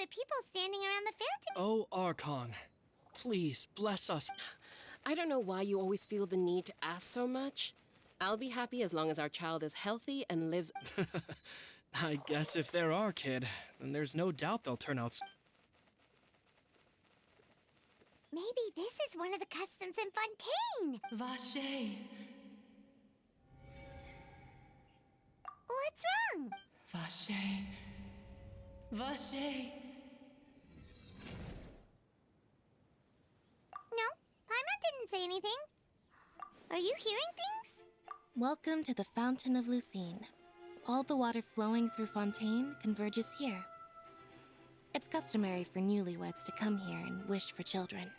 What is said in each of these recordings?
lot of people standing around the fountain. Oh, Archon, please bless us. I don't know why you always feel the need to ask so much. I'll be happy as long as our child is healthy and lives... I guess if they're our kid, then there's no doubt they'll turn out... Maybe this is one of the customs in Fontaine. Vache, What's wrong? Vache, Vache. No, Paimon didn't say anything. Are you hearing things? Welcome to the Fountain of Lucine. All the water flowing through Fontaine converges here. It's customary for newlyweds to come here and wish for children.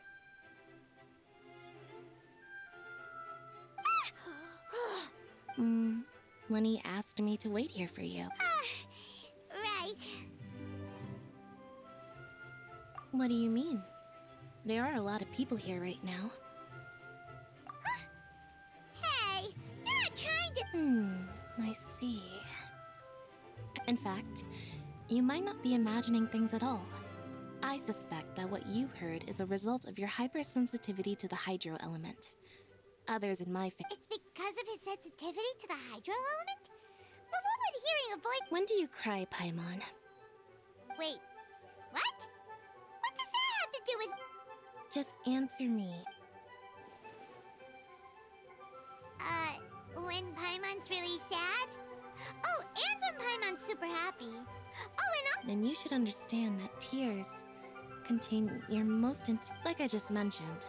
Lenny asked me to wait here for you. Right. What do you mean? There are a lot of people here right now. Hey, you're not trying to... I see. In fact, you might not be imagining things at all. I suspect that what you heard is a result of your hypersensitivity to the hydro element. Others in my It's because of his sensitivity to the hydro element? But what would hearing a voice... When do you cry, Paimon? Wait, what? What does that have to do with... Just answer me. When Paimon's really sad? Oh, and when Paimon's super happy. Oh, and Then you should understand that tears contain your most like I just mentioned,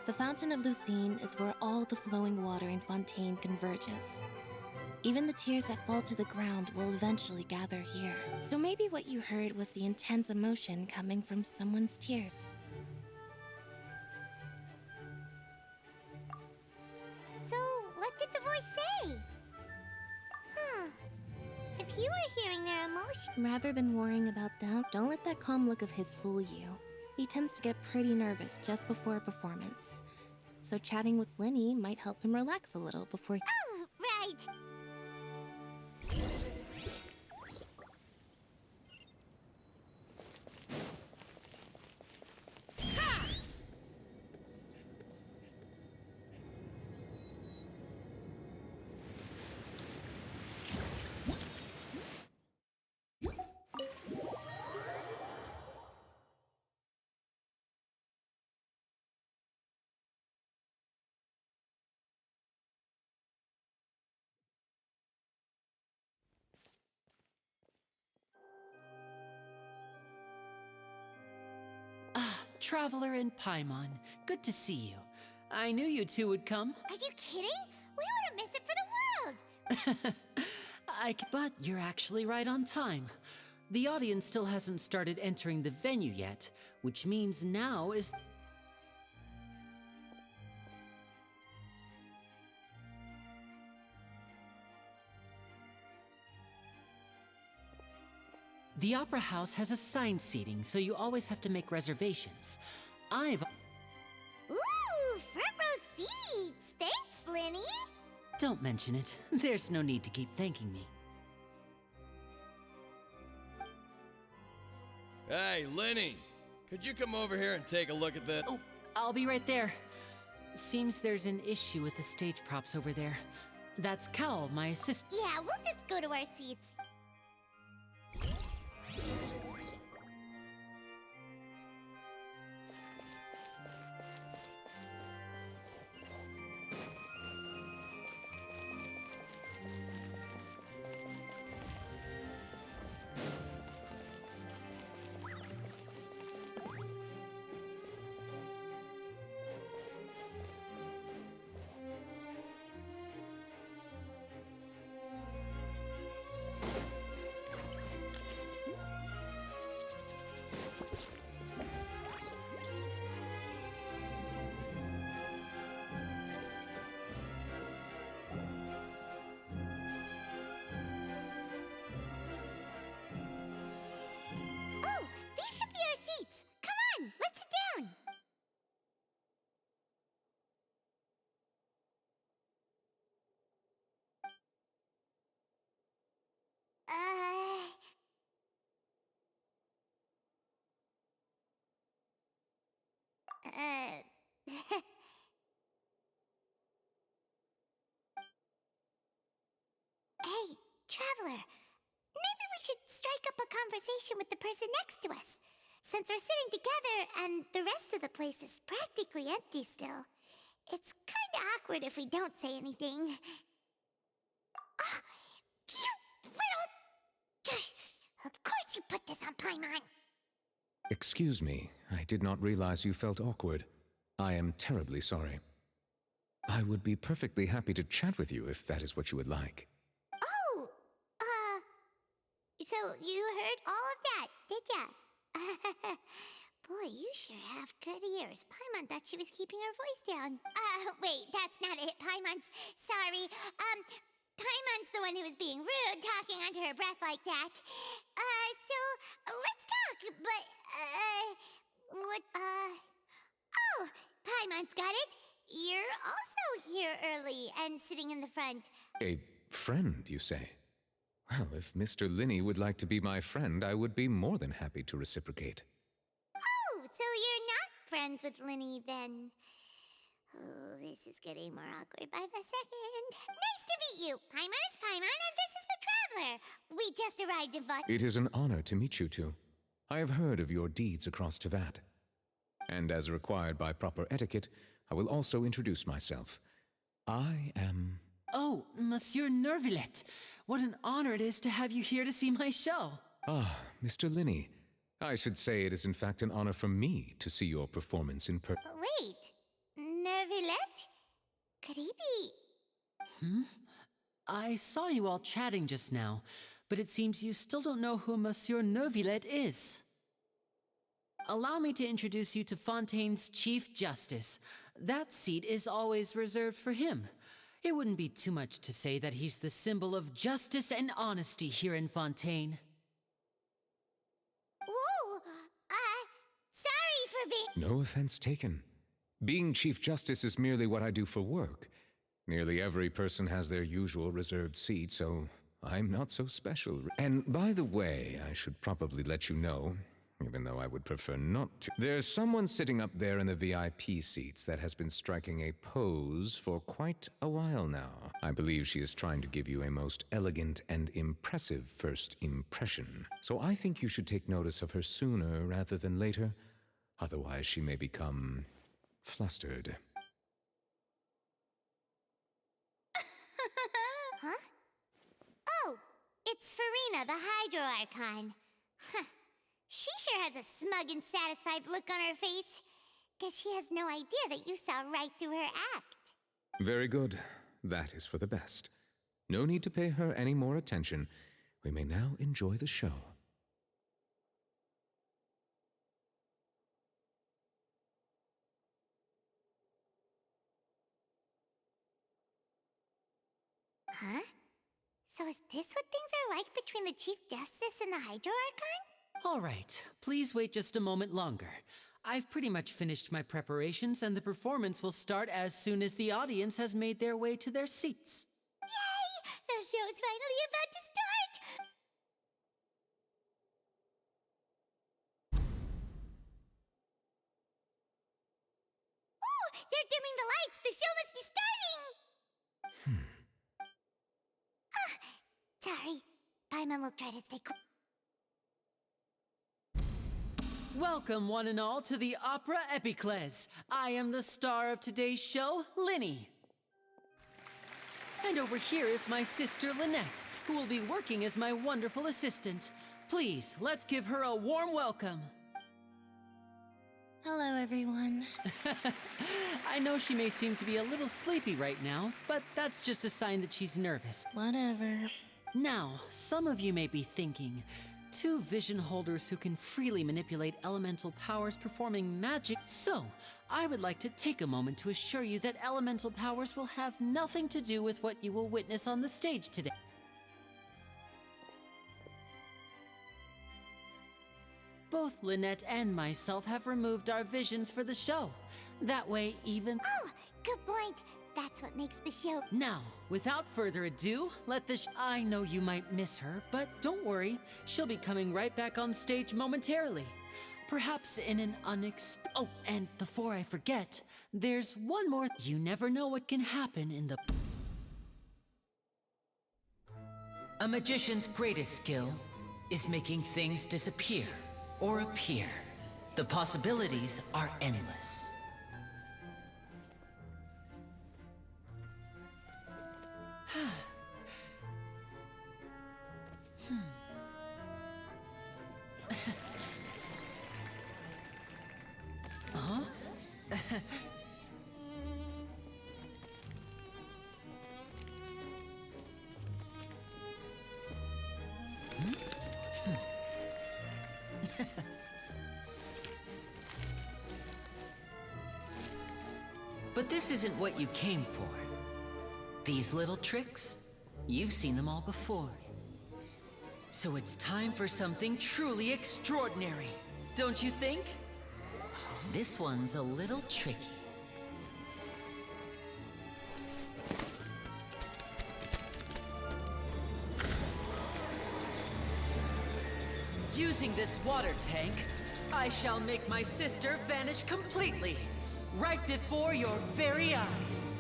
the Fountain of Lucine is where all the flowing water in Fontaine converges. Even the tears that fall to the ground will eventually gather here. So maybe what you heard was the intense emotion coming from someone's tears. So, what did the voice say? Huh. If you were hearing their emotion... Rather than worrying about them, don't let that calm look of his fool you. He tends to get pretty nervous just before a performance. So chatting with Lenny might help him relax a little before... Oh, right. Traveler and Paimon, good to see you. I knew you two would come. Are you kidding? We wouldn't miss it for the world. But you're actually right on time. The audience still hasn't started entering the venue yet, which means now is... The Opera House has assigned seating, so you always have to make reservations. Ooh, front row seats. Thanks, Lenny. Don't mention it. There's no need to keep thanking me. Hey, Lenny! Could you come over here and take a look at that? Oh, I'll be right there. Seems there's an issue with the stage props over there. That's Cal, my assistant. Yeah, we'll just go to our seats. Hey, Traveler. Maybe we should strike up a conversation with the person next to us. Since we're sitting together and the rest of the place is practically empty still, it's kinda awkward if we don't say anything. Ah, you little... Of course you put this on Paimon! Excuse me, I did not realize you felt awkward. I am terribly sorry. I would be perfectly happy to chat with you if that is what you would like. Oh, so you heard all of that, did ya? Boy, you sure have good ears. Paimon thought she was keeping her voice down. Wait, that's not it. Paimon's sorry. Paimon's the one who was being rude, talking under her breath like that. Let's talk, but, oh, Paimon's got it. You're also here early and sitting in the front. A friend, you say? Well, if Mr. Linney would like to be my friend, I would be more than happy to reciprocate. Oh, so you're not friends with Linny then? Oh, this is getting more awkward by the second. Nice to meet you. Paimon is Paimon, and this is the Traveler. We just arrived in It is an honor to meet you two. I have heard of your deeds across Teyvat. And as required by proper etiquette, I will also introduce myself. I am... Oh, Monsieur Nervillet. What an honor it is to have you here to see my show. Ah, Mr. Linney. I should say it is in fact an honor for me to see your performance in person. Wait, Nervillet? Could he be... I saw you all chatting just now, but it seems you still don't know who Monsieur Nervillet is. Allow me to introduce you to Fontaine's Chief Justice. That seat is always reserved for him. It wouldn't be too much to say that he's the symbol of justice and honesty here in Fontaine. Whoa! Sorry for being... No offense taken. Being Chief Justice is merely what I do for work. Nearly every person has their usual reserved seat, so I'm not so special. And by the way, I should probably let you know, even though I would prefer not to. There's someone sitting up there in the VIP seats that has been striking a pose for quite a while now. I believe she is trying to give you a most elegant and impressive first impression. So I think you should take notice of her sooner rather than later. Otherwise, she may become flustered. Huh? Oh, it's Farina, the Hydro Archon. Huh. She sure has a smug and satisfied look on her face. Guess she has no idea that you saw right through her act. Very good. That is for the best. No need to pay her any more attention. We may now enjoy the show. Huh? So is this what things are like between the Chief Justice and the Hydro Archon? All right, please wait just a moment longer. I've pretty much finished my preparations, and the performance will start as soon as the audience has made their way to their seats. Yay! The show's finally about to start! Oh, they're dimming the lights! The show must be starting! Sorry. Paimon will try to stay cool. Welcome, one and all, to the Opera Epiclese. I am the star of today's show, Linny. And over here is my sister, Lynette, who will be working as my wonderful assistant. Please, let's give her a warm welcome. Hello, everyone. I know she may seem to be a little sleepy right now, but that's just a sign that she's nervous. Whatever. Now, some of you may be thinking, two vision holders who can freely manipulate elemental powers performing magic. So, I would like to take a moment to assure you that elemental powers will have nothing to do with what you will witness on the stage today. Both Lynette and myself have removed our visions for the show. That way, even... Oh, good point. That's what makes the show... Now, without further ado, I know you might miss her, but don't worry. She'll be coming right back on stage momentarily. perhaps in an Oh, and before I forget, there's one more. You never know what can happen in the... A magician's greatest skill is making things disappear or appear. The possibilities are endless. Huh? But this isn't what you came for. These little tricks, you've seen them all before. So it's time for something truly extraordinary, don't you think? This one's a little tricky. Using this water tank, I shall make my sister vanish completely, right before your very eyes.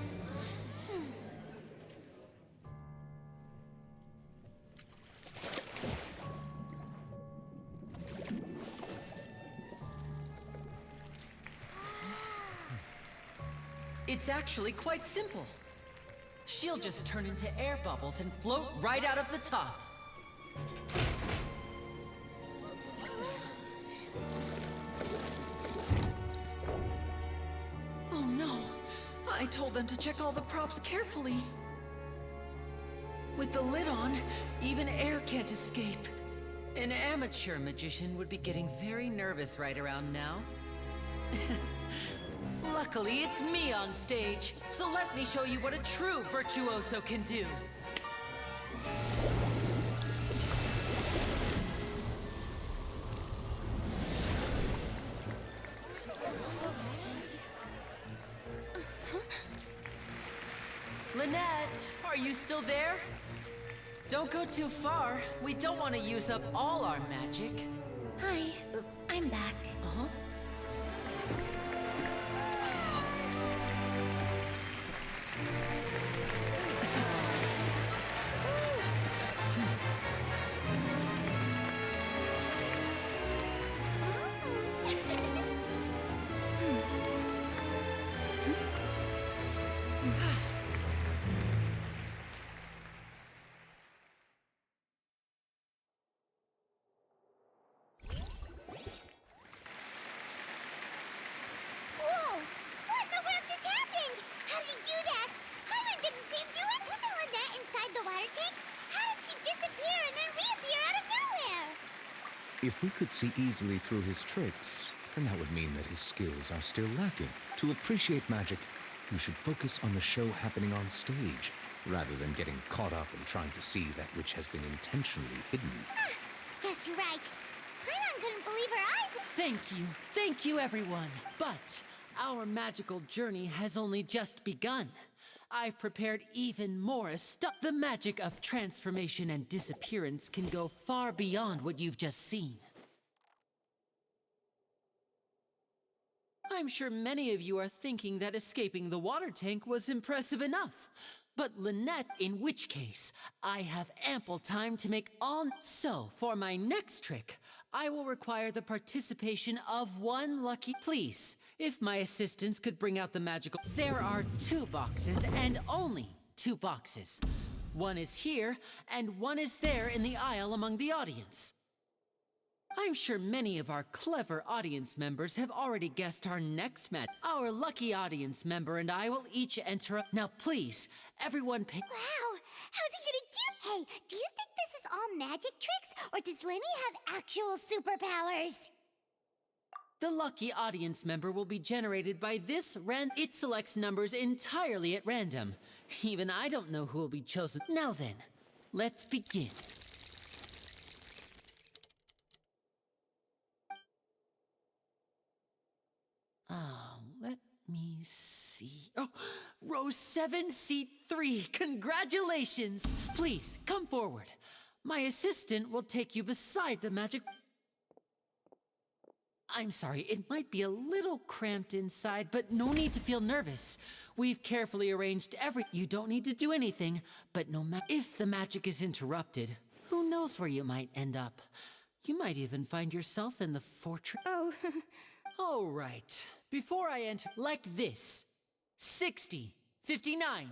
It's actually quite simple. She'll just turn into air bubbles and float right out of the top. Oh no! I told them to check all the props carefully. With the lid on, even air can't escape. An amateur magician would be getting very nervous right around now. Luckily, it's me on stage, so let me show you what a true virtuoso can do. Lynette, are you still there? Don't go too far. We don't want to use up all our magic. Hi, I'm back. Uh-huh. Whoa! What in the world just happened? How did he do that? Hyman didn't seem to it. Wasn't Lynette inside the water tank? How did she disappear and then reappear out of nowhere? If we could see easily through his tricks, then that would mean that his skills are still lacking. To appreciate magic, you should focus on the show happening on stage, rather than getting caught up in trying to see that which has been intentionally hidden. Guess you're right. Hyman couldn't believe her eyes. Thank you everyone. But our magical journey has only just begun. I've prepared even more stuff. The magic of transformation and disappearance can go far beyond what you've just seen. I'm sure many of you are thinking that escaping the water tank was impressive enough. But Lynette, in which case, I have ample time to make all... So, for my next trick, I will require the participation of one lucky... Please, if my assistants could bring out the magical... There are 2 boxes, and only 2 boxes. One is here, and one is there in the aisle among the audience. I'm sure many of our clever audience members have already guessed our next match. Our lucky audience member and I will each enter a... Now please, everyone pay... Wow! How's he gonna do? Hey, do you think this is all magic tricks, or does Lenny have actual superpowers? The lucky audience member will be generated by this It selects numbers entirely at random. Even I don't know who will be chosen. Now then, let's begin. Let me see. Oh, row 7, seat 3. Congratulations! Please, come forward. My assistant will take you beside the magic... I'm sorry, it might be a little cramped inside, but no need to feel nervous. We've carefully arranged You don't need to do anything, but no matter if the magic is interrupted, who knows where you might end up. You might even find yourself in the fortress. Oh, All right. Before I enter, like this. 60, 59,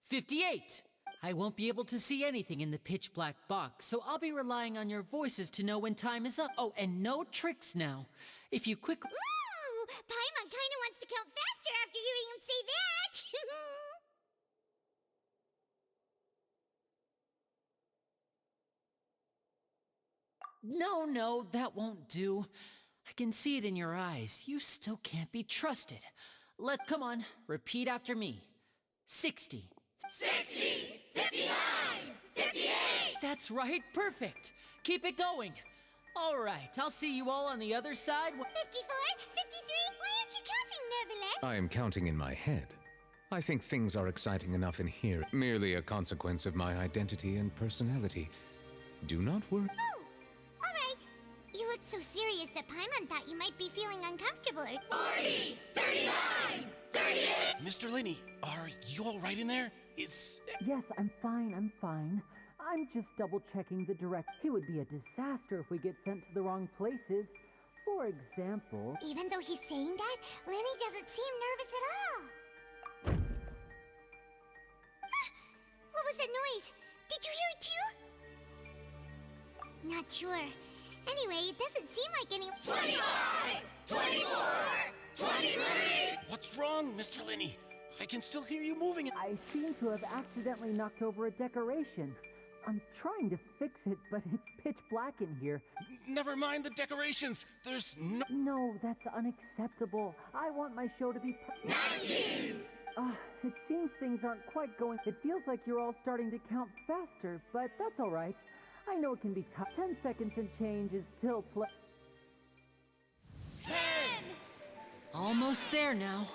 58. I won't be able to see anything in the pitch black box, so I'll be relying on your voices to know when time is up. Oh, and no tricks now. If you quickly... ooh! Paimon kinda wants to count faster after hearing him say that! No, that won't do. I can see it in your eyes. You still can't be trusted. Come on, repeat after me. 60. 60! 59! 58! That's right, perfect. Keep it going. All right, I'll see you all on the other side. 54? 53? Why aren't you counting, Nervalet? I am counting in my head. I think things are exciting enough in here, merely a consequence of my identity and personality. Do not worry. Oh, all right. You look so serious that Paimon thought you might be feeling uncomfortable. 40! 39! 38! Mr. Linney, are you all right in there? Is... Yes, I'm fine. I'm just double-checking the direct. It would be a disaster if we get sent to the wrong places. For example... Even though he's saying that, Lily doesn't seem nervous at all. What was that noise? Did you hear it too? Not sure. Anyway, it doesn't seem like any... 25! 24! 23! What's wrong, Mr. Linney? I can still hear you moving. I seem to have accidentally knocked over a decoration. I'm trying to fix it, but it's pitch black in here. Never mind the decorations. There's no... No, that's unacceptable. I want my show to be... 19! It seems things aren't quite going... It feels like you're all starting to count faster, but that's all right. I know it can be tough. 10 seconds and change is still 10! Almost there now.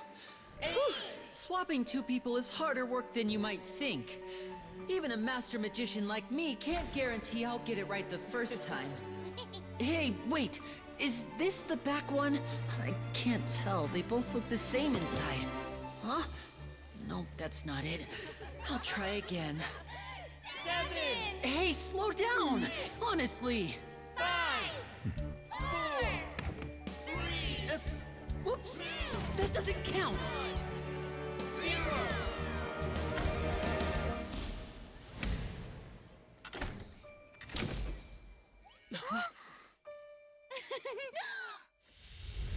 Whew. Swapping two people is harder work than you might think. Even a master magician like me can't guarantee I'll get it right the first time. Hey, wait! Is this the back one? I can't tell. They both look the same inside. Huh? Nope, that's not it. I'll try again. 7! Hey, slow down! Honestly! 5! 4! 3! Whoops! That doesn't count! 0!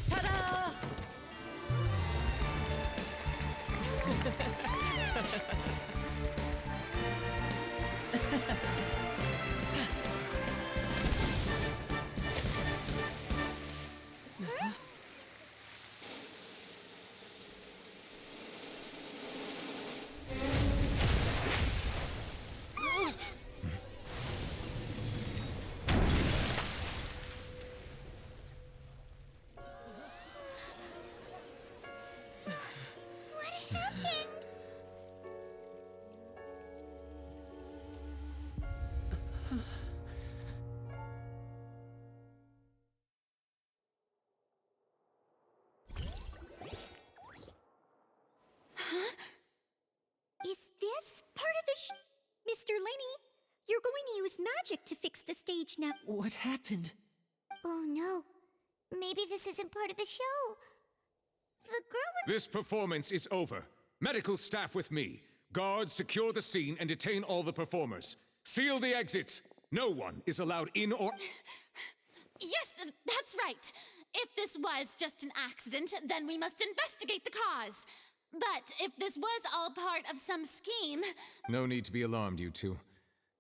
Ta-da! What happened? Huh? Is this part of the Mr. Linney, you're going to use magic to fix the stage now. What happened? Oh no. Maybe this isn't part of the show. The girl with... This performance is over. Medical staff with me. Guards, secure the scene and detain all the performers. Seal the exits. No one is allowed in or... Yes, that's right. If this was just an accident, then we must investigate the cause. But if this was all part of some scheme... No need to be alarmed, you two.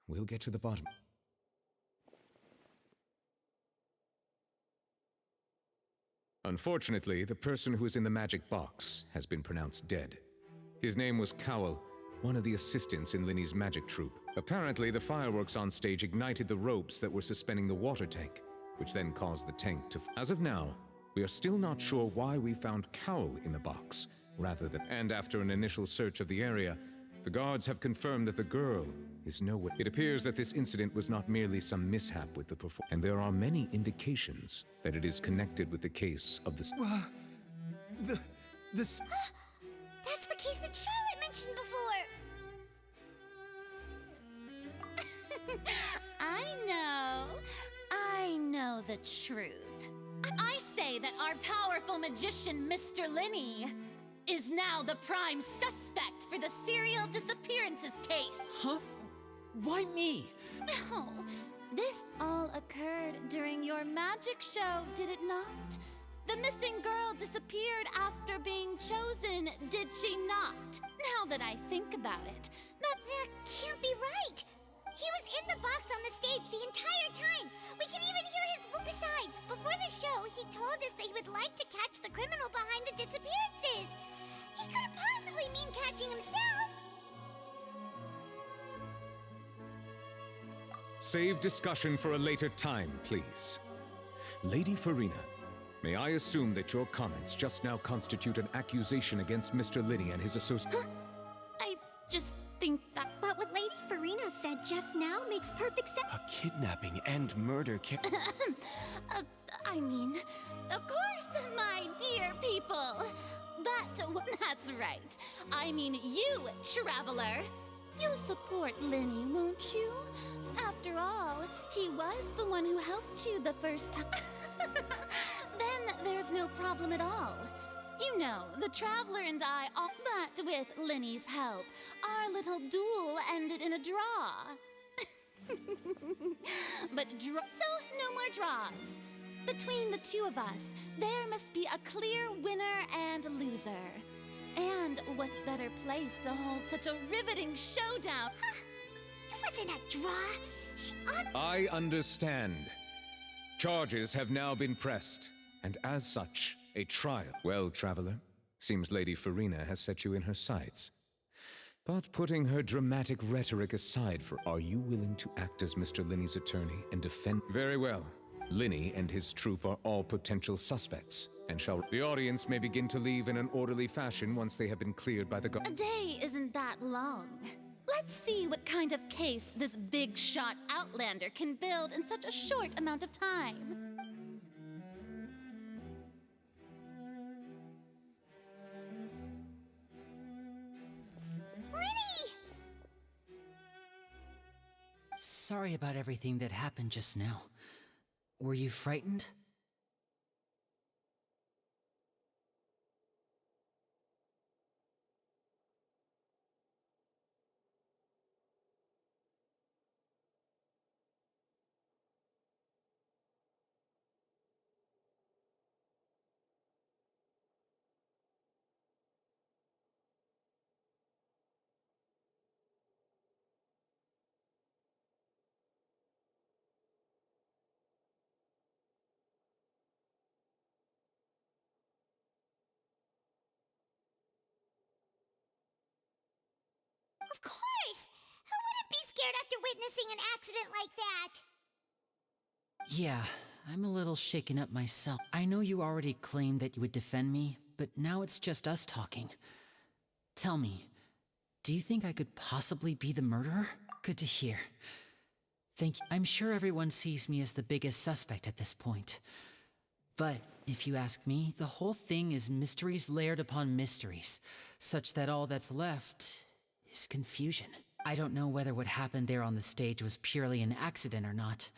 We'll get to the bottom. Unfortunately, the person who is in the magic box has been pronounced dead. His name was Cowell, one of the assistants in Linney's magic troupe. Apparently, the fireworks on stage ignited the ropes that were suspending the water tank, which then caused the tank to... As of now, we are still not sure why we found Cowell in the box, rather than... And after an initial search of the area, The guards have confirmed that the girl is nowhere. It appears that this incident was not merely some mishap with the performance, and there are many indications that it is connected with the case of the... This. That's the case that Charlotte mentioned before. I know the truth. I say that our powerful magician, Mr. Linney, is now the prime suspect for the serial disappearances case. Huh? Why me? Oh, this all occurred during your magic show, did it not? The missing girl disappeared after being chosen, did she not? Now that I think about it, That can't be right. He was in the box on the stage the entire time. We can even hear his voice. Besides, before the show, he told us that he would like to catch the criminal behind the disappearances. He couldn't possibly mean catching himself. Save discussion for a later time, please. Lady Farina, may I assume that your comments just now constitute an accusation against Mr. Linney and his associates? Huh? I just think that... But what Lady Farina said just now makes perfect sense. A kidnapping and murder I mean, of course, my dear people. But that's right. I mean you, Traveler. You'll support Linny, won't you? After all, he was the one who helped you the first time. Then there's no problem at all. You know, the Traveler and I all... But with Linny's help, our little duel ended in a draw. So, no more draws. Between the two of us, there must be a clear winner and loser. And what better place to hold such a riveting showdown? It wasn't a draw. I understand. Charges have now been pressed, and as such, a trial. Well, Traveler, seems Lady Farina has set you in her sights. But putting her dramatic rhetoric aside are you willing to act as Mr. Linney's attorney and defend? Very well. Linney and his troop are all potential suspects, and the audience may begin to leave in an orderly fashion once they have been cleared by the guard. A day isn't that long. Let's see what kind of case this big shot Outlander can build in such a short amount of time. Sorry about everything that happened just now. Were you frightened? Of course! Who wouldn't be scared after witnessing an accident like that? Yeah, I'm a little shaken up myself. I know you already claimed that you would defend me, but now it's just us talking. Tell me, do you think I could possibly be the murderer? Good to hear. Thank you. I'm sure everyone sees me as the biggest suspect at this point. But if you ask me, the whole thing is mysteries layered upon mysteries, such that all that's left is confusion. I don't know whether what happened there on the stage was purely an accident or not.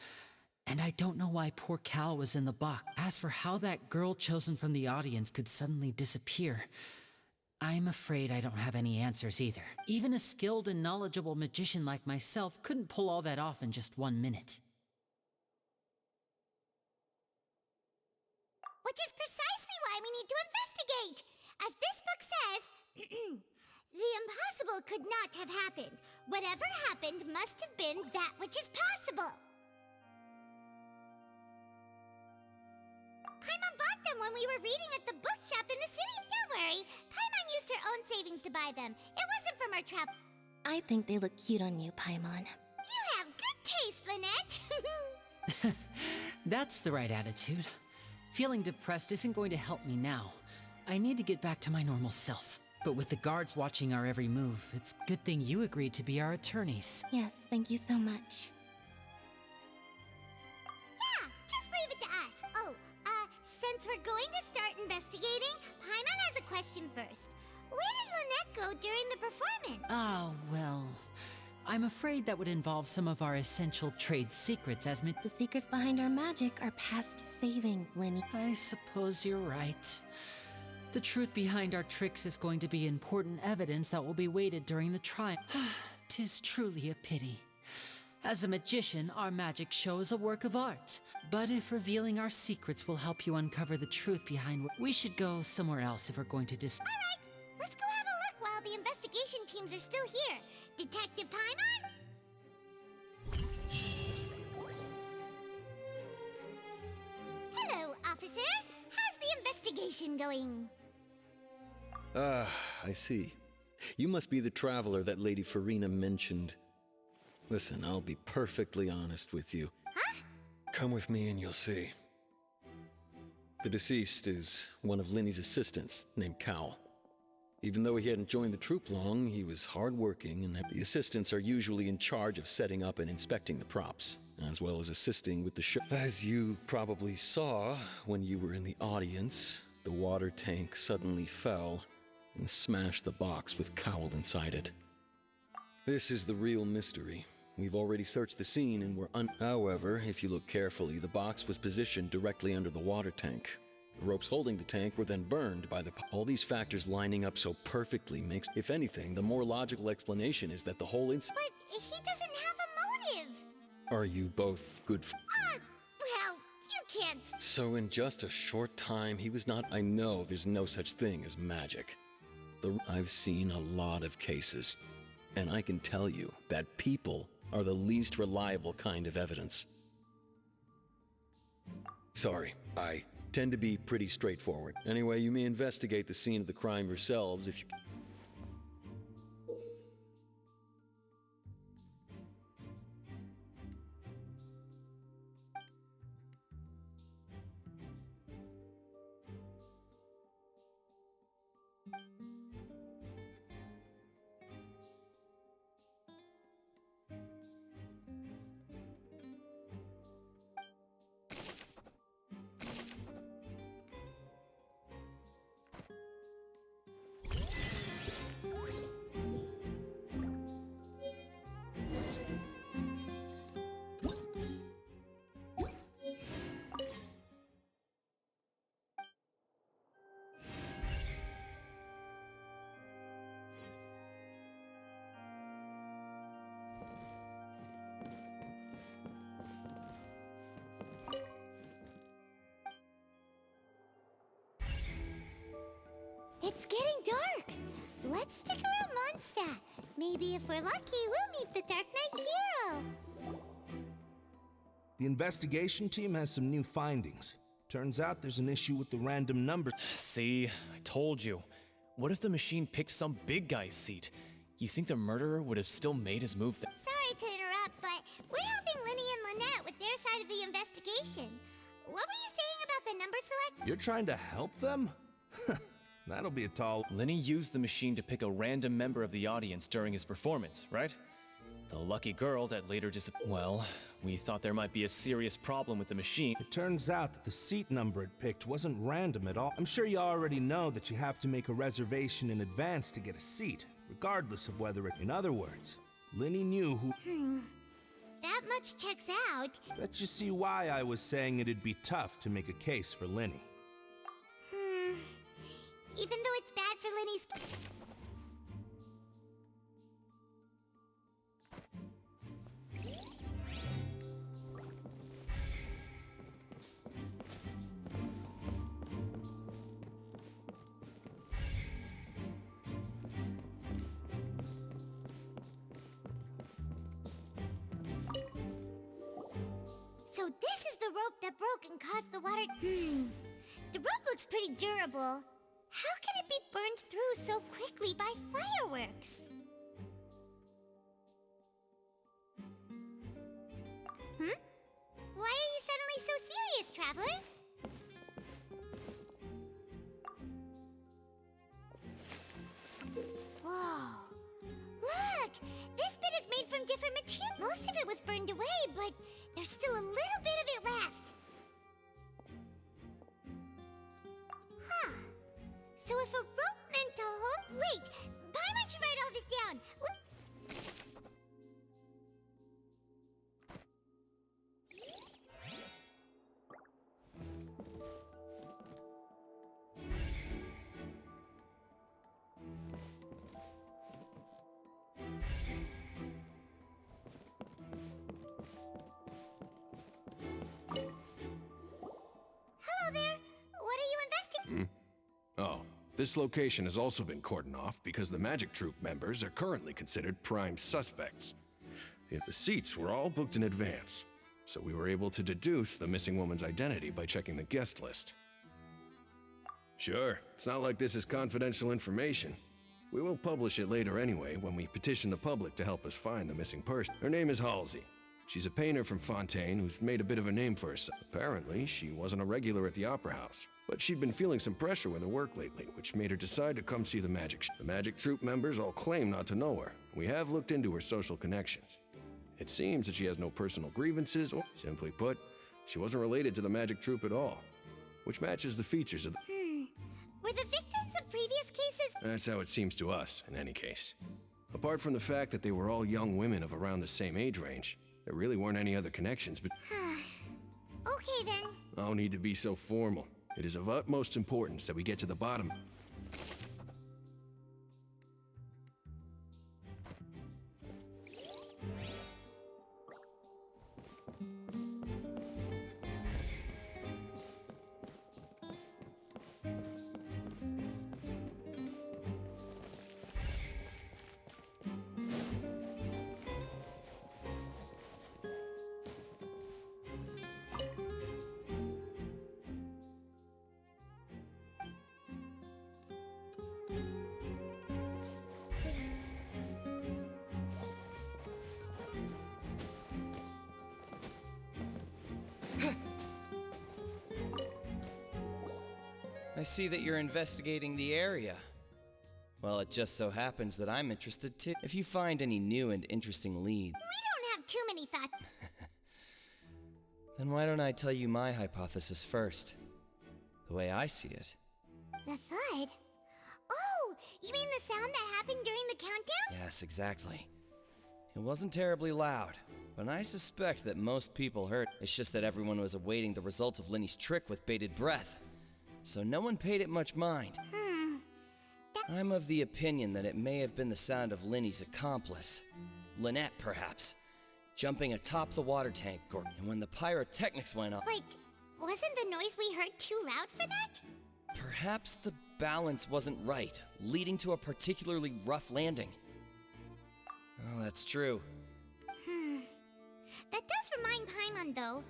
And I don't know why poor Cal was in the box. As for how that girl chosen from the audience could suddenly disappear, I'm afraid I don't have any answers either. Even a skilled and knowledgeable magician like myself couldn't pull all that off in just 1 minute. Which is precisely why we need to investigate. As this book says, the impossible could not have happened. Whatever happened must have been that which is possible. Paimon bought them when we were reading at the bookshop in the city. Don't worry, Paimon used her own savings to buy them. It wasn't from our travel. I think they look cute on you, Paimon. You have good taste, Lynette. That's the right attitude. Feeling depressed isn't going to help me now. I need to get back to my normal self. But with the guards watching our every move, it's a good thing you agreed to be our attorneys. Yes, thank you so much. Yeah, just leave it to us. Oh, since we're going to start investigating, Paimon has a question first. Where did Lynette go during the performance? Ah, well, I'm afraid that would involve some of our essential trade secrets, The secrets behind our magic are past saving, Linny. I suppose you're right. The truth behind our tricks is going to be important evidence that will be weighted during the trial. 'Tis truly a pity. As a magician, our magic show is a work of art. But if revealing our secrets will help you uncover the truth behind we should go somewhere else if we're going to All right, let's go have a look while the investigation teams are still here. Detective Paimon? Hello, officer. How's the investigation going? Ah, I see. You must be the traveler that Lady Farina mentioned. Listen, I'll be perfectly honest with you. Huh? Come with me and you'll see. The deceased is one of Linny's assistants, named Cal. Even though he hadn't joined the troupe long, he was hardworking, and the assistants are usually in charge of setting up and inspecting the props, as well as assisting with the show. As you probably saw when you were in the audience, the water tank suddenly fell and smashed the box with Cowl inside it. This is the real mystery. We've already searched the scene and However, if you look carefully, the box was positioned directly under the water tank. The ropes holding the tank were then burned by all these factors lining up so perfectly makes, if anything, the more logical explanation is that the whole But he doesn't have a motive. Are you both good Well, you can't. So in just a short time, he was not. I know there's no such thing as magic. I've seen a lot of cases, and I can tell you that people are the least reliable kind of evidence. Sorry, I tend to be pretty straightforward. Anyway, you may investigate the scene of the crime yourselves if you... It's getting dark. Let's stick around Mondstadt. Maybe if we're lucky, we'll meet the Dark Knight hero. The investigation team has some new findings. Turns out there's an issue with the random numbers. See, I told you. What if the machine picked some big guy's seat? You think the murderer would have still made his move then? Sorry to interrupt, but we're helping Linny and Lynette with their side of the investigation. What were you saying about the number select? You're trying to help them? That'll be a tall... Linny used the machine to pick a random member of the audience during his performance, right? The lucky girl that later Well, we thought there might be a serious problem with the machine. It turns out that the seat number it picked wasn't random at all. I'm sure you already know that you have to make a reservation in advance to get a seat, regardless of whether it... In other words, Linny knew who... That much checks out. Bet you see why I was saying it'd be tough to make a case for Linny. Even though it's bad for Linny's... So this is the rope that broke and caused the water... The rope looks pretty durable. How can it be burned through so quickly by fireworks? Why are you suddenly so serious, Traveler? different material. Most of it was burned away, but there's still a little bit of it left. Huh. So if a rope meant to hold... Wait! Why don't you write all this down? Hello there. What are you investing? Oh, this location has also been cordoned off because the Magic Troop members are currently considered prime suspects. The seats were all booked in advance, so we were able to deduce the missing woman's identity by checking the guest list. Sure, it's not like this is confidential information. We will publish it later anyway when we petition the public to help us find the missing person. Her name is Halsey. She's a painter from Fontaine who's made a bit of a name for herself. Apparently, she wasn't a regular at the Opera House, but she'd been feeling some pressure with her work lately, which made her decide to come see the Magic Show. The Magic Troop members all claim not to know her. We have looked into her social connections. It seems that she has no personal grievances, or simply put, she wasn't related to the Magic Troop at all, which matches the features of the... Were the victims of previous cases? That's how it seems to us, in any case. Apart from the fact that they were all young women of around the same age range, there really weren't any other connections, but... Okay then. No need to be so formal. It is of utmost importance that we get to the bottom. I see that you're investigating the area. Well, it just so happens that I'm interested too. If you find any new and interesting leads... We don't have too many thoughts. Then why don't I tell you my hypothesis first? The way I see it. The thud? Oh, you mean the sound that happened during the countdown? Yes, exactly. It wasn't terribly loud, but I suspect that most people heard. It's just that everyone was awaiting the results of Linny's trick with bated breath, so no one paid it much mind. I'm of the opinion that it may have been the sound of Linny's accomplice, Lynette perhaps, jumping atop the water tank, and when the pyrotechnics went off... Wait, wasn't the noise we heard too loud for that? Perhaps the balance wasn't right, leading to a particularly rough landing. Oh, that's true. That does remind Paimon, though.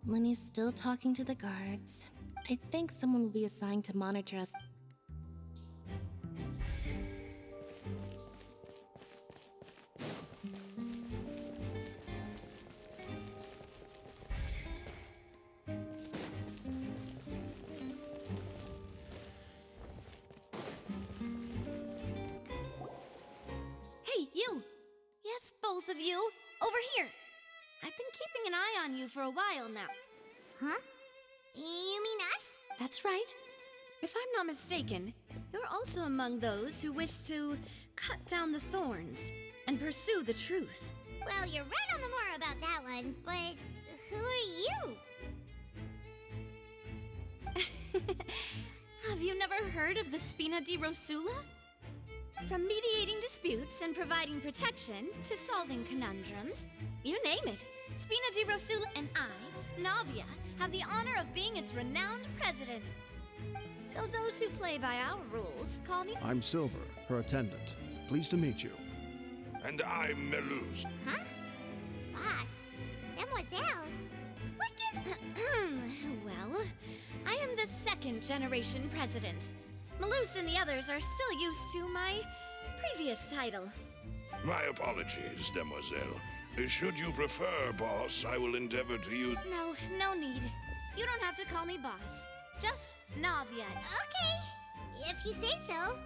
Linny's still talking to the guards. I think someone will be assigned to monitor us. Hey, you! Yes, both of you! Over here! I've been keeping an eye on you for a while now. Huh? You mean us? That's right. If I'm not mistaken, you're also among those who wish to cut down the thorns and pursue the truth. Well, you're right on the more about that one, but who are you? Have you never heard of the Spina di Rosula? From mediating disputes and providing protection to solving conundrums, you name it, Spina di Rosula and I, Navia, have the honor of being its renowned president. Though those who play by our rules call me... I'm Silver, her attendant. Pleased to meet you. and I'm Meluz. Huh? Boss? Mademoiselle? What gives... Well, I am the second generation president. Malus and the others are still used to my previous title. My apologies, Demoiselle. Should you prefer, boss, I will endeavor to use... No need. You don't have to call me boss. Just Naviet. Okay, if you say so.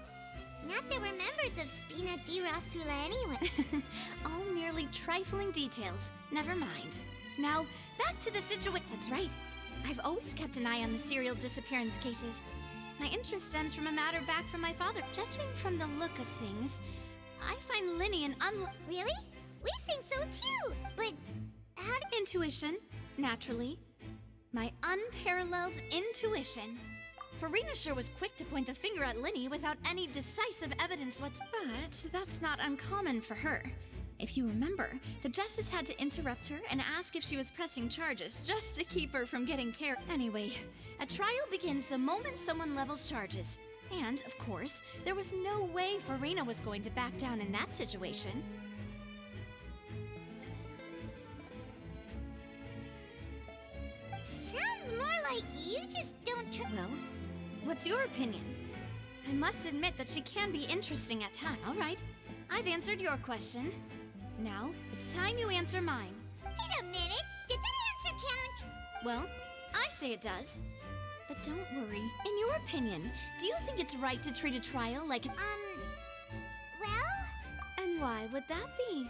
Not that we're members of Spina di Rasula anyway. All merely trifling details. Never mind. Now, back to the situation. That's right. I've always kept an eye on the serial disappearance cases. My interest stems from a matter back from my father. Judging from the look of things, I find Linny an Really? We think so too, but how do... Intuition, naturally. My unparalleled intuition. Farina sure was quick to point the finger at Linny without any decisive evidence but that's not uncommon for her. If you remember, the Justice had to interrupt her and ask if she was pressing charges just to keep her from getting care. Anyway, a trial begins the moment someone levels charges. And, of course, there was no way Farina was going to back down in that situation. Sounds more like you just don't Well, what's your opinion? I must admit that she can be interesting at times. All right, I've answered your question. Now, it's time you answer mine. Wait a minute, did that answer count? Well, I say it does. But don't worry. In your opinion, do you think it's right to treat a trial like an... well? And why would that be?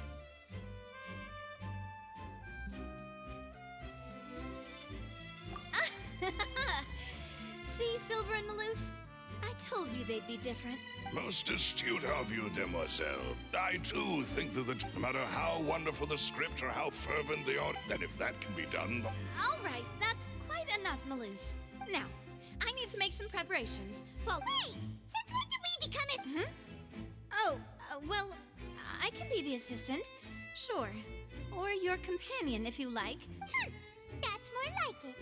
See, Silver and Malus? I told you they'd be different. Most astute of you, Demoiselle. I too think that no matter how wonderful the script or how fervent the audience, then if that can be done... All right, that's quite enough, Malus. Now, I need to make some preparations. Well, wait! Since when did we become Oh, well, I can be the assistant. Sure. Or your companion, if you like. That's more like it.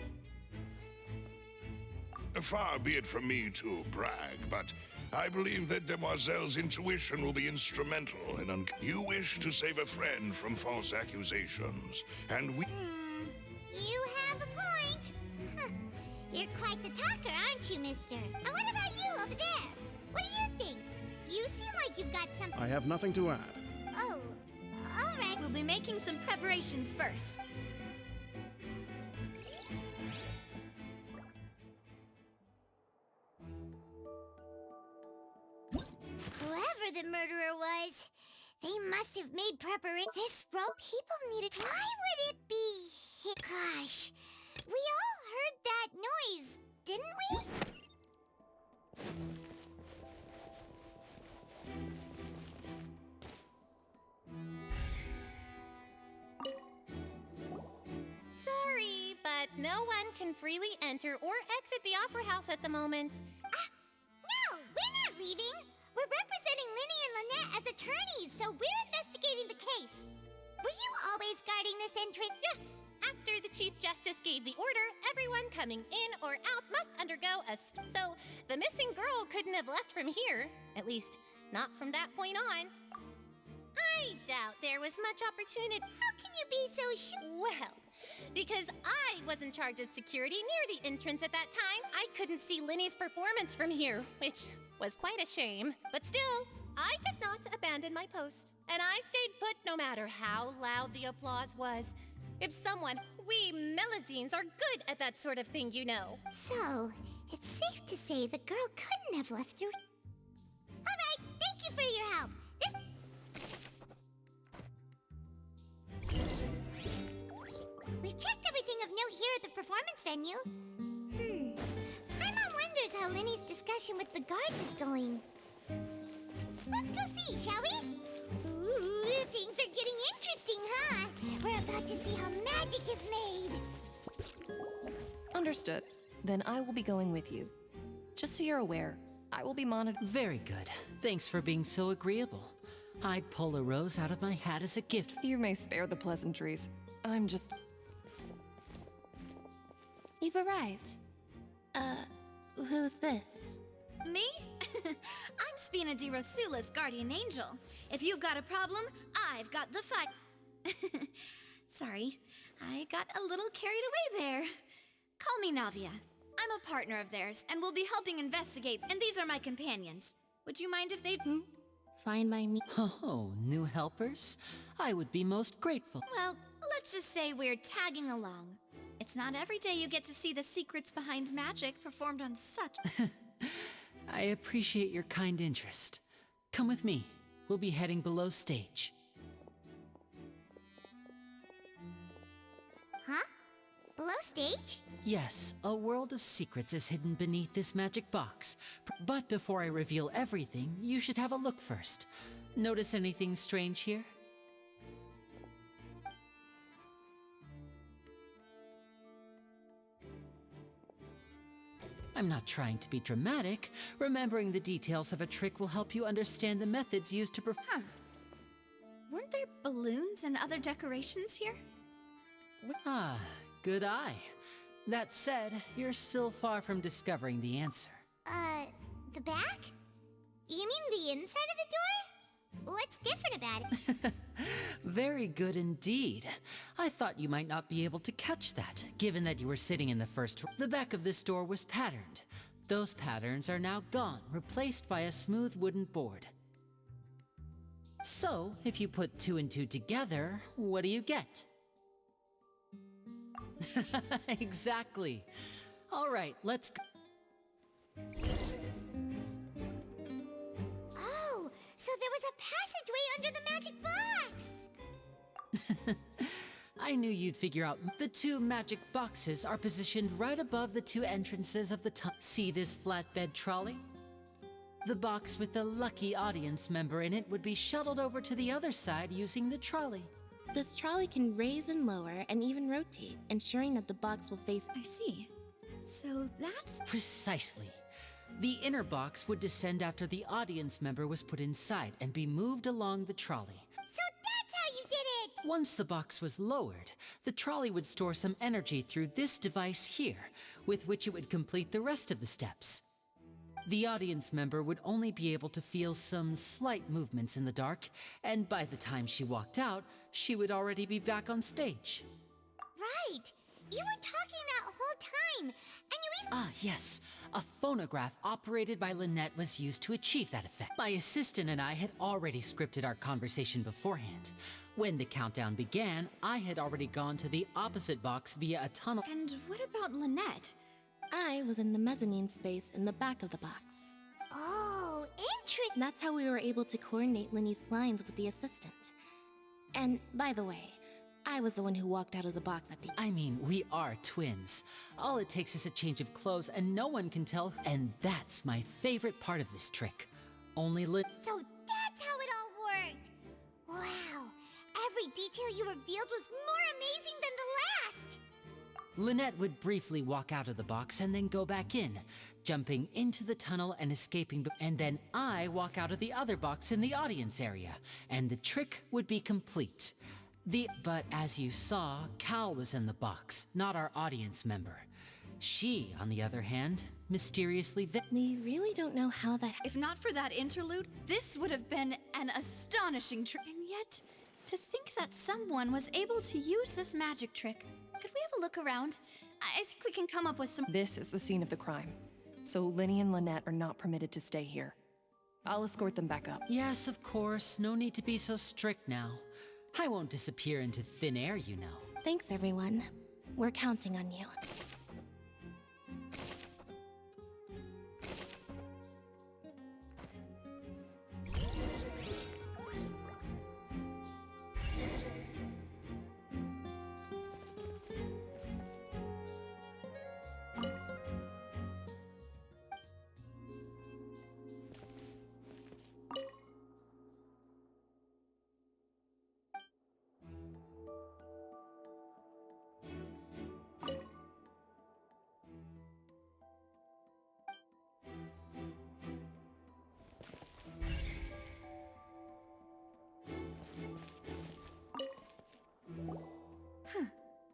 Far be it from me to brag, but I believe that Demoiselle's intuition will be instrumental in You wish to save a friend from false accusations, and we... You have a point. You're quite the talker, aren't you, mister? And what about you over there? What do you think? You seem like you've got something... I have nothing to add. Oh, all right. We'll be making some preparations first. Whoever the murderer was, they must have made preparation. This rope people needed. Why would it be? Gosh, we all heard that noise, didn't we? Sorry, but no one can freely enter or exit the Opera House at the moment. No, we're not leaving. We're representing Linny and Lynette as attorneys, so we're investigating the case. Were you always guarding this entrance? Yes. After the Chief Justice gave the order, everyone coming in or out must undergo so the missing girl couldn't have left from here. At least, not from that point on. I doubt there was much opportunity. How can you be so Well, because I was in charge of security near the entrance at that time, I couldn't see Linny's performance from here, which was quite a shame. But still, I did not abandon my post. And I stayed put no matter how loud the applause was. If we Melazines are good at that sort of thing, you know. So, it's safe to say the girl couldn't have left through... All right, thank you for your help. We've checked everything of note here at the performance venue. My mom wonders how Linny's discussion with the guards is going. Let's go see, shall we? Ooh, things are getting interesting, huh? We're about to see how magic is made. Understood. Then I will be going with you. Just so you're aware, I will be monitored. Very good. Thanks for being so agreeable. I'd pull a rose out of my hat as a gift. You may spare the pleasantries. I'm just... You've arrived. Who's this? Me? I'm Spina di Rosula's guardian angel. If you've got a problem, I've got the fight. Sorry, I got a little carried away there. Call me Navia. I'm a partner of theirs, and will be helping investigate, and these are my companions. Would you mind if they... Fine by me. Oh, new helpers? I would be most grateful. Well, let's just say we're tagging along. It's not every day you get to see the secrets behind magic performed on such... I appreciate your kind interest. Come with me. We'll be heading below stage. Huh? Below stage? Yes, a world of secrets is hidden beneath this magic box. But before I reveal everything, you should have a look first. Notice anything strange here? I'm not trying to be dramatic. Remembering the details of a trick will help you understand the methods used to perform. Weren't there balloons and other decorations here? Ah, good eye. That said, you're still far from discovering the answer. The back? You mean the inside of the door? What's different about it? Very good indeed. I thought you might not be able to catch that, given that you were sitting in the first row. The back of this door was patterned. Those patterns are now gone, replaced by a smooth wooden board. So, if you put 2 and 2 together, what do you get? Exactly. All right, let's go. Oh, so there was a passageway under the magic box! I knew you'd figure out. The 2 magic boxes are positioned right above the 2 entrances of the tunnel. See this flatbed trolley? The box with the lucky audience member in it would be shuttled over to the other side using the trolley. This trolley can raise and lower and even rotate, ensuring that the box will face... I see. So that's... Precisely. The inner box would descend after the audience member was put inside and be moved along the trolley. So that's how you did it! Once the box was lowered, the trolley would store some energy through this device here, with which it would complete the rest of the steps. The audience member would only be able to feel some slight movements in the dark, and by the time she walked out, she would already be back on stage. Right! You were talking that whole time, and you even... Ah, yes. A phonograph operated by Lynette was used to achieve that effect. My assistant and I had already scripted our conversation beforehand. When the countdown began, I had already gone to the opposite box via a tunnel. And what about Lynette? I was in the mezzanine space in the back of the box. Oh, interesting! That's how we were able to coordinate Linny's lines with the assistant. And, by the way, I was the one who walked out of the box at the... I mean, we are twins. All it takes is a change of clothes and no one can tell. And that's my favorite part of this trick. Only So that's how it all worked! Wow! Every detail you revealed was more amazing than the last! Lynette would briefly walk out of the box and then go back in, jumping into the tunnel and escaping, and then I walk out of the other box in the audience area, and the trick would be complete. But as you saw, Cal was in the box, not our audience member. She, on the other hand, mysteriously We really don't know how that... If not for that interlude, this would have been an astonishing trick. And yet, to think that someone was able to use this magic trick. Could we have a look around? I think we can come up with some... This is the scene of the crime, so Linny and Lynette are not permitted to stay here. I'll escort them back up. Yes, of course. No need to be so strict now. I won't disappear into thin air, you know. Thanks, everyone. We're counting on you.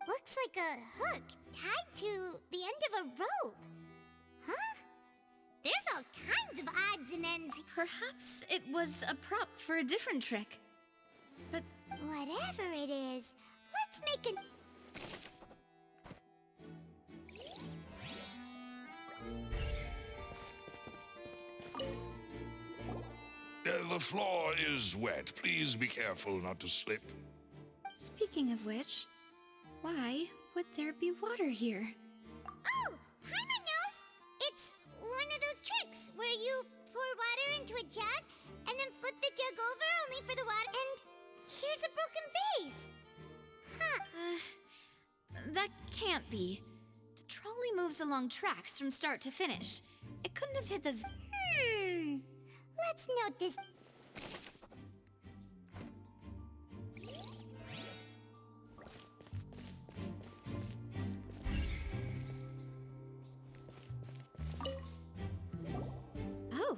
Looks like a hook tied to the end of a rope. Huh? There's all kinds of odds and friends. Perhaps it was a prop for a different trick. But whatever it is, let's make an... The floor is wet. Please be careful not to slip. Speaking of which, why would there be water here? Oh, Paimon knows! It's one of those tricks where you pour water into a jug and then flip the jug over only for the water. And here's a broken vase. Huh. That can't be. The trolley moves along tracks from start to finish. It couldn't have hit the... Let's note this. Oh,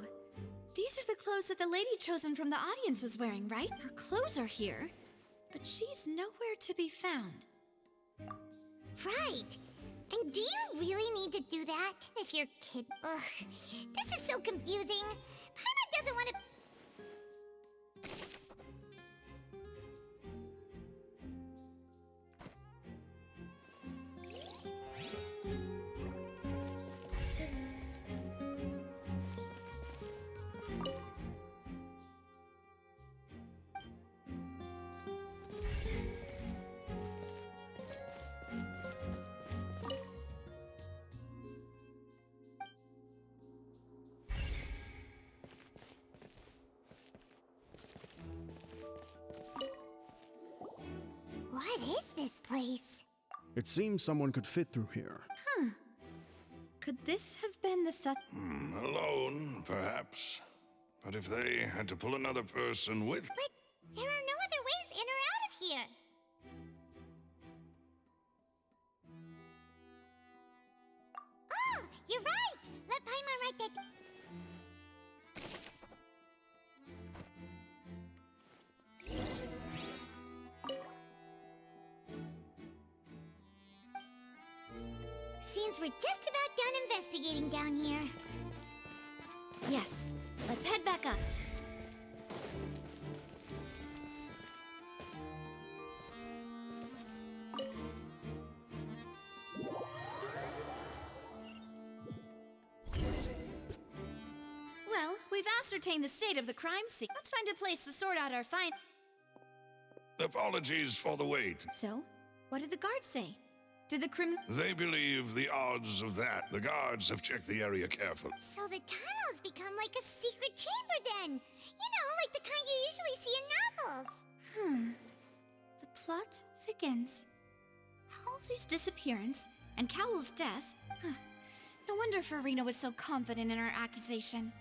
these are the clothes that the lady chosen from the audience was wearing, right? Her clothes are here, but she's nowhere to be found. Right. And do you really need to do that? If you're kid... Ugh. This is so confusing. Paimon doesn't want to... What is this place? It seems someone could fit through here. Huh. Could this have been the Alone, perhaps. But if they had to pull another person with... But there are no other ways in or out of here. Oh, you're right! Let Paimon write that... Seems we're just about done investigating down here. Yes, let's head back up. Well, we've ascertained the state of the crime scene. Let's find a place to sort out our find. Apologies for the wait. So, what did the guards say? Did the criminal... They believe the odds of that. The guards have checked the area carefully. So the tunnels become like a secret chamber then. You know, like the kind you usually see in novels. The plot thickens. Halsey's disappearance and Cowell's death. No wonder Farina was so confident in her accusation.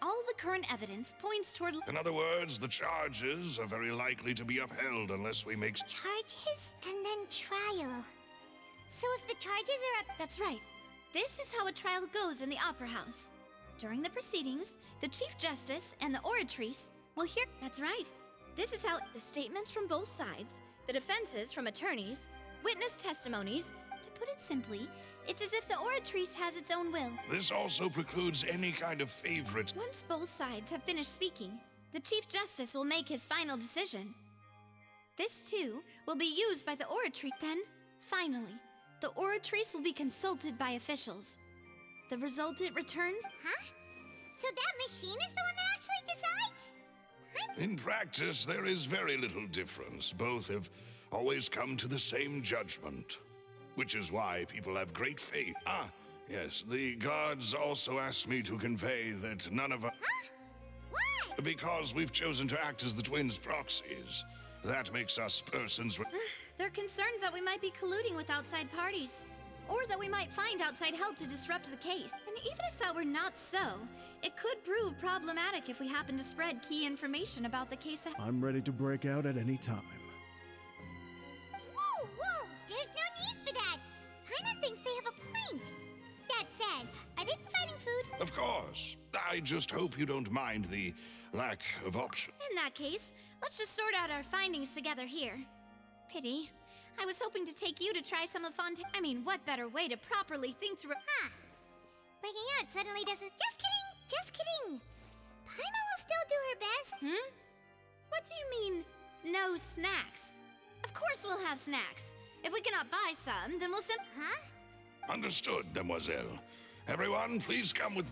All the current evidence points toward... In other words, the charges are very likely to be upheld unless we make... Charges and then trial. So if the charges are up... That's right. This is how a trial goes in the Opera House. During the proceedings, the Chief Justice and the Oratrice will hear... That's right. This is how the statements from both sides, the defenses from attorneys, witness testimonies... To put it simply, it's as if the Oratrice has its own will. This also precludes any kind of favorite. Once both sides have finished speaking, the Chief Justice will make his final decision. This, too, will be used by the Oratrice. Then, finally, the Oratrice will be consulted by officials. The result it returns... Huh? So that machine is the one that actually decides? In practice, there is very little difference. Both have always come to the same judgment. Which is why people have great faith. Ah, yes, the guards also asked me to convey that none of us... Huh? What? Because we've chosen to act as the twins' proxies. That makes us persons... They're concerned that we might be colluding with outside parties. Or that we might find outside help to disrupt the case. And even if that were not so, it could prove problematic if we happen to spread key information about the case. I'm ready to break out at any time. Whoa, whoa! There's no need for that! Paimon thinks they have a point. That said, are they providing food? Of course. I just hope you don't mind the lack of option. In that case, let's just sort out our findings together here. Pity. I was hoping to take you to try some of Fontaine. I mean, what better way to properly think through... Huh. Breaking out suddenly doesn't... Just kidding! Just kidding! Paimon will still do her best. Hmm? What do you mean, no snacks? Of course we'll have snacks. If we cannot buy some, then we'll Huh? Understood, Demoiselle. Everyone, please come with.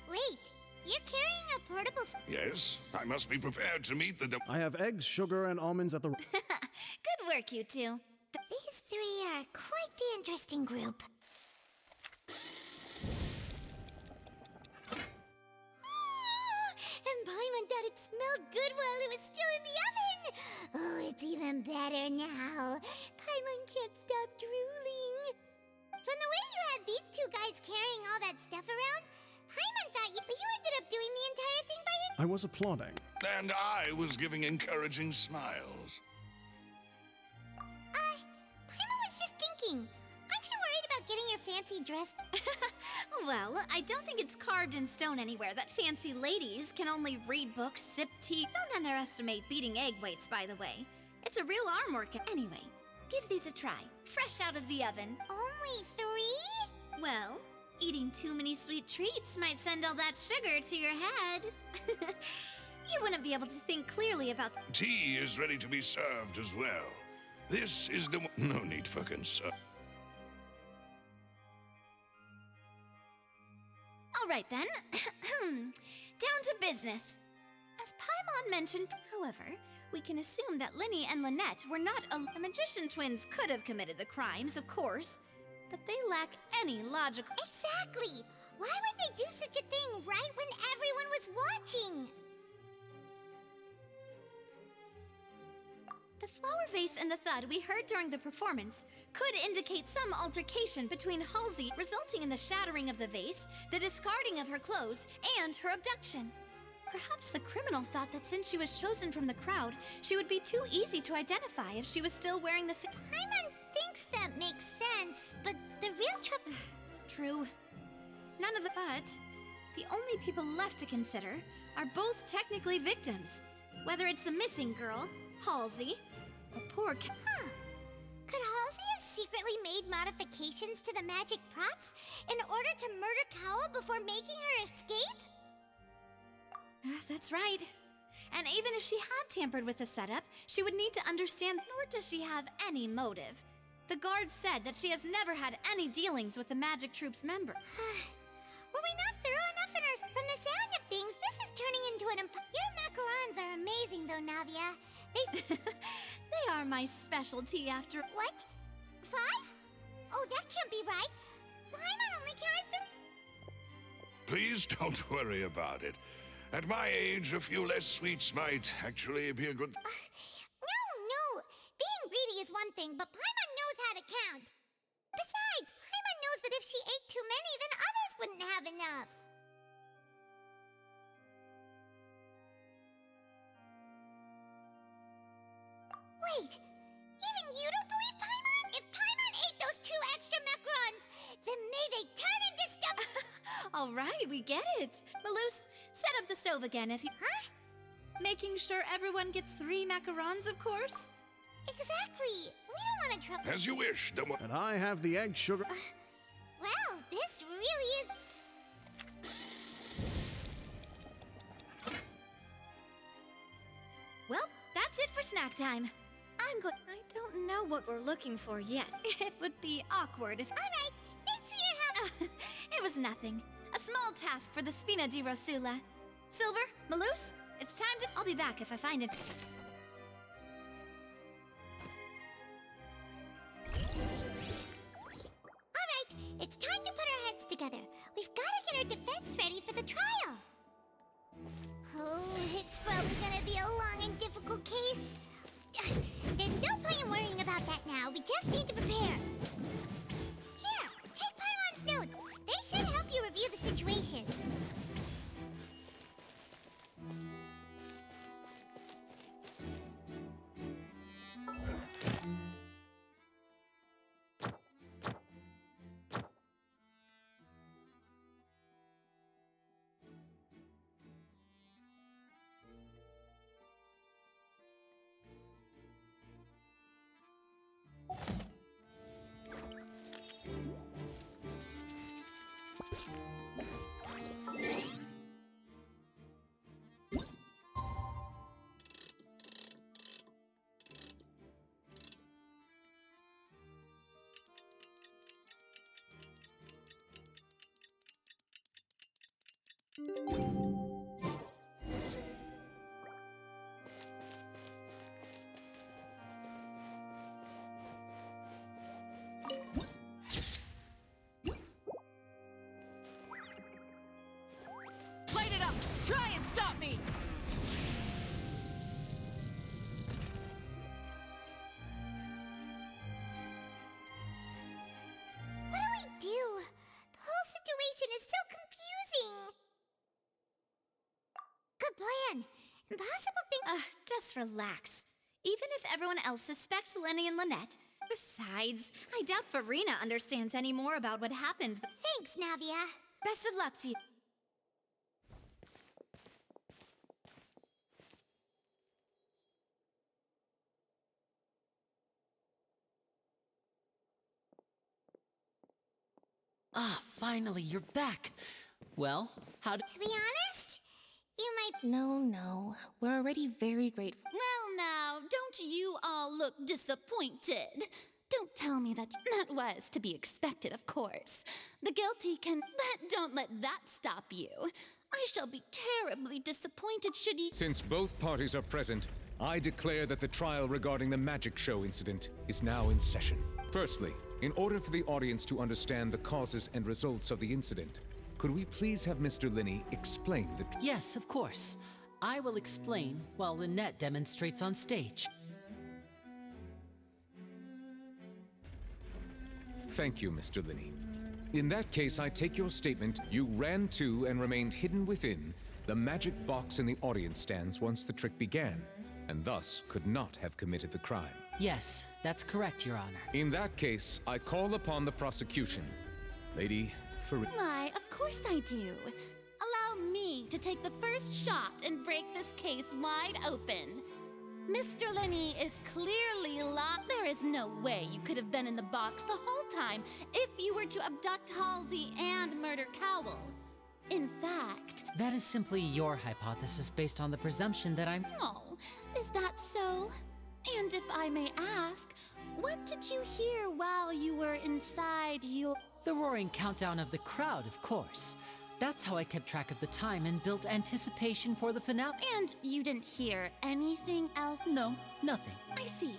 Wait, you're carrying a portable. Yes, I must be prepared to meet the. I have eggs, sugar, and almonds at the. Good work, you two. These three are quite the interesting group. And Paimon thought it smelled good while it was still in the oven. Oh, it's even better now. Paimon can't stop drooling. From the way you had these two guys carrying all that stuff around, Paimon thought you, but you ended up doing the entire thing by yourself. I was applauding. And I was giving encouraging smiles. Paimon was just thinking. Aren't you worried about getting your fancy dress? Well, I don't think it's carved in stone anywhere that fancy ladies can only read books, sip tea. Don't underestimate beating egg whites, by the way. It's a real arm workout. Anyway, give these a try. Fresh out of the oven. Only 3? Well, eating too many sweet treats might send all that sugar to your head. You wouldn't be able to think clearly about Tea is ready to be served as well. This is the. No need for concern. All right then. Down to business. As Paimon mentioned, however, we can assume that Linny and Lynette were not the magician twins could have committed the crimes, of course, but they lack any logical. Exactly! Why would they do such a thing right when everyone was watching? The flower vase and the thud we heard during the performance could indicate some altercation between Halsey, resulting in the shattering of the vase, the discarding of her clothes, and her abduction. Perhaps the criminal thought that since she was chosen from the crowd, she would be too easy to identify if she was still wearing the same. Paimon thinks that makes sense, but the real trouble. True. None of the but. The only people left to consider are both technically victims. Whether it's the missing girl, Halsey, or poor Huh. Could Halsey have secretly made modifications to the magic props in order to murder Cowell before making her escape? That's right. And even if she had tampered with the setup, she would need to understand, nor does she have any motive. The guard said that she has never had any dealings with the Magic Troop's member. Were we not thorough enough in our... From the sound of things, this is turning into an... Your macarons are amazing, though, Navia. They are my specialty after... What? 5? Oh, that can't be right. Paimon only counted 3. Please don't worry about it. At my age, a few less sweets might actually be a good. No. Being greedy is one thing, but Paimon knows how to count. Besides, Paimon knows that if she ate too many, then others wouldn't have enough. Wait, even you don't believe Paimon? If Paimon ate those 2 extra macarons, then may they turn into stuff. All right, we get it. Malus, set up the stove again if you... Huh? Making sure everyone gets 3 macarons, of course. Exactly. We don't want to trouble... As you wish, And I have the egg, sugar... Well, this really is... Well, that's it for snack time. I don't know what we're looking for yet. It would be awkward if... All right, thanks for your help. It was nothing. A small task for the Spina di Rosula. Silver, Malus, it's time to... I'll be back if I find it. All right, it's time to put our heads together. We've got to get our defense ready for the trial. Oh, it's probably gonna be a long and difficult case. There's no point in worrying about that now. We just need to prepare. Here, take Paimon's notes. They should help you review the situation. we do? The whole situation is so confusing. Good plan. Impossible thing. Just relax. Even if everyone else suspects Lenny and Lynette. Besides, I doubt Farina understands any more about what happened. Thanks, Navia. Best of luck to you. Ah, finally, you're back. Well, how did... To be honest, you might... No. We're already very grateful. Well, now, don't you all look disappointed? Don't tell me that was to be expected, of course. The guilty can... But don't let that stop you. I shall be terribly disappointed should you... Since both parties are present, I declare that the trial regarding the magic show incident is now in session. Firstly, in order for the audience to understand the causes and results of the incident, could we please have Mr. Linney explain the... Yes, of course. I will explain while Lynette demonstrates on stage. Thank you, Mr. Linney. In that case, I take your statement, you ran to and remained hidden within the magic box in the audience stands once the trick began, and thus could not have committed the crime. Yes, that's correct, Your Honor. In that case, I call upon the prosecution. Lady Farina. Why, of course I do. Allow me to take the first shot and break this case wide open. Mr. Linney is clearly locked. There is no way you could have been in the box the whole time if you were to abduct Halsey and murder Cowell. In fact... That is simply your hypothesis based on the presumption that I'm... Oh, is that so? And if I may ask, what did you hear while you were inside your... The roaring countdown of the crowd, of course. That's how I kept track of the time and built anticipation for the finale. And you didn't hear anything else? No, nothing. I see.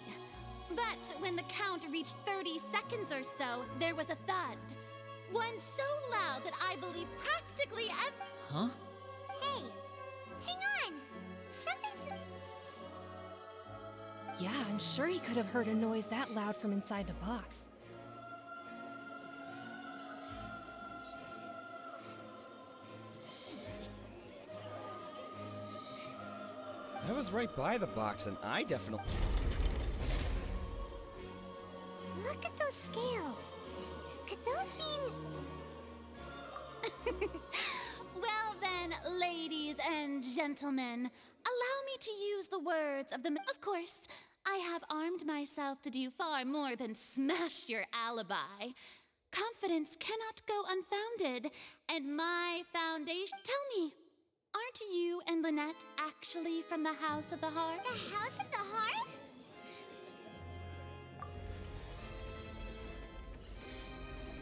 But when the count reached 30 seconds or so, there was a thud. One so loud that I believe practically Huh? Hey, hang on. Something's... Yeah, I'm sure he could have heard a noise that loud from inside the box. I was right by the box, and I definitely... Look at those scales. Could those mean... Well then, ladies and gentlemen, allow me to use the words of the... Of course, I have armed myself to do far more than smash your alibi. Confidence cannot go unfounded, and my foundation... Tell me, aren't you and Lynette actually from the House of the Hearth? The House of the Hearth?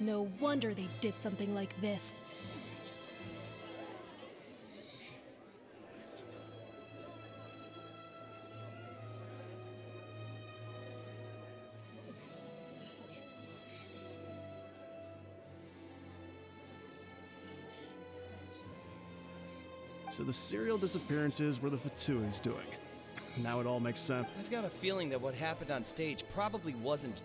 No wonder they did something like this. So the serial disappearances were the Fatsui's doing. Now it all makes sense. I've got a feeling that what happened on stage probably wasn't...